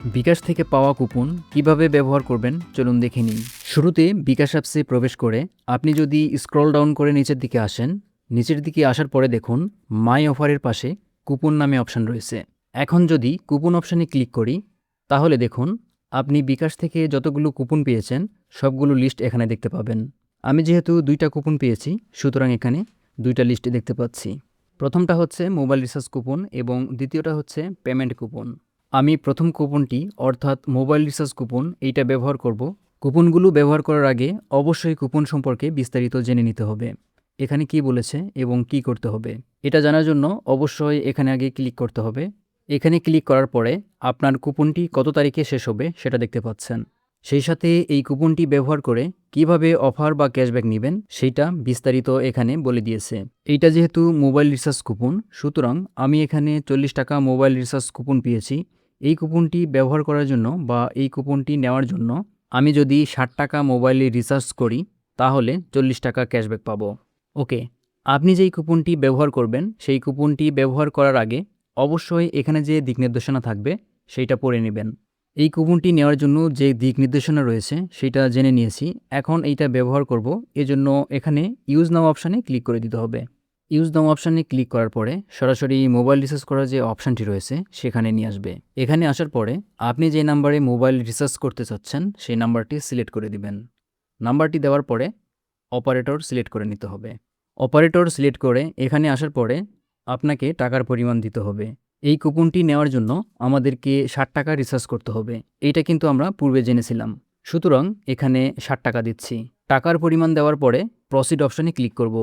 বিকাশ থেকে পাওয়া কুপন কিভাবে ব্যবহার করবেন চলুন দেখে নিই। শুরুতে বিকাশ অ্যাপসে প্রবেশ করে আপনি যদি স্ক্রল ডাউন করে নিচের দিকে আসেন, নিচের দিকে আসার পরে দেখুন মাই অফারের পাশে কুপন নামে অপশান রয়েছে। এখন যদি কুপন অপশানে ক্লিক করি তাহলে দেখুন আপনি বিকাশ থেকে যতগুলো কুপন পেয়েছেন সবগুলো লিস্ট এখানে দেখতে পাবেন। আমি যেহেতু 2টা কুপন পেয়েছি সুতরাং এখানে 2টা লিস্ট দেখতে পাচ্ছি। প্রথমটা হচ্ছে মোবাইল রিচার্জ কুপন এবং দ্বিতীয়টা হচ্ছে পেমেন্ট কুপন। আমি প্রথম কুপনটি অর্থাৎ মোবাইল রিচার্জ কুপন এইটা ব্যবহার করব। কুপনগুলো ব্যবহার করার আগে অবশ্যই কুপন সম্পর্কে বিস্তারিত জেনে নিতে হবে। এখানে কি বলেছে এবং কি করতে হবে এটা জানার জন্য অবশ্যই এখানে আগে ক্লিক করতে হবে। এখানে ক্লিক করার পরে আপনার কুপনটি কত তারিখে শেষ হবে সেটা দেখতে পাচ্ছেন। সেই সাথে এই কুপনটি ব্যবহার করে কিভাবে অফার বা ক্যাশব্যাক নেবেন সেইটা বিস্তারিত এখানে বলে দিয়েছে। এইটা যেহেতু মোবাইল রিচার্জ কুপন সুতরাং আমি এখানে 40 টাকা মোবাইল রিচার্জ কুপন পেয়েছি। এই কুপনটি ব্যবহার করার জন্য বা এই কুপনটি নেওয়ার জন্য আমি যদি 60 টাকা মোবাইলে রিচার্জ করি তাহলে 40 টাকা ক্যাশব্যাক পাবো। ওকে, আপনি যেই কুপনটি ব্যবহার করবেন সেই কুপনটি ব্যবহার করার আগে অবশ্যই এখানে যে দিক নির্দেশনা থাকবে সেইটা পড়ে নেবেন। এই কুপনটি নেওয়ার জন্য যে দিক নির্দেশনা রয়েছে সেটা জেনে নিয়েছি। এখন এইটা ব্যবহার করব, এজন্য এখানে ইউজ নাও অপশানে ক্লিক করে দিতে হবে। ইউজ নাও অপশানে ক্লিক করার পরে সরাসরি মোবাইল রিচার্জ করার যে অপশানটি রয়েছে সেখানে নিয়ে আসবে। এখানে আসার পরে আপনি যে নাম্বারে মোবাইল রিচার্জ করতে চাচ্ছেন সেই নাম্বারটি সিলেক্ট করে দিবেন। নাম্বারটি দেওয়ার পরে অপারেটর সিলেক্ট করে নিতে হবে। অপারেটর সিলেক্ট করে এখানে আসার পরে আপনাকে টাকার পরিমাণ দিতে হবে। এই কুপনটি নেওয়ার জন্য আমাদেরকে 60 টাকা রিচার্জ করতে হবে। এইটা কিন্তু আমরা পূর্বে জেনেছিলাম। সুতরাং এখানে 60 টাকা দিচ্ছি। টাকার পরিমাণ দেওয়ার পরে প্রসিড অপশানে ক্লিক করব।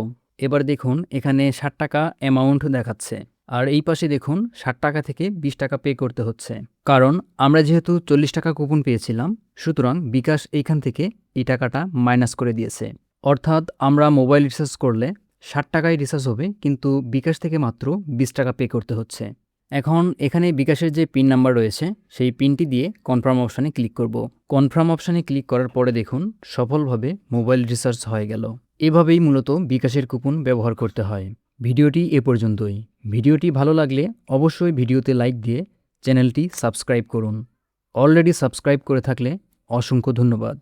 এবার দেখুন এখানে 60 টাকা অ্যামাউন্ট দেখাচ্ছে। আর এই পাশে দেখুন 60 টাকা থেকে 20 টাকা পে করতে হচ্ছে। কারণ আমরা যেহেতু 40 টাকা কুপন পেয়েছিলাম সুতরাং বিকাশ এইখান থেকে এই টাকাটা মাইনাস করে দিয়েছে। অর্থাৎ আমরা মোবাইল রিচার্জ করলে 60 টাকায় রিচার্জ হবে কিন্তু বিকাশ থেকে মাত্র 20 টাকা পে করতে হচ্ছে। এখন এখানে বিকাশের যে পিন নাম্বার রয়েছে সেই পিনটি দিয়ে কনফার্ম অপশানে ক্লিক করব। কনফার্ম অপশানে ক্লিক করার পরে দেখুন সফলভাবে মোবাইল রিচার্জ হয়ে গেল। এভাবেই মূলত বিকাশের কুপন ব্যবহার করতে হয়। ভিডিওটি এ পর্যন্তই। ভিডিওটি ভালো লাগলে অবশ্যই ভিডিওতে লাইক দিয়ে চ্যানেলটি সাবস্ক্রাইব করুন। অলরেডি সাবস্ক্রাইব করে থাকলে অসংখ্য ধন্যবাদ।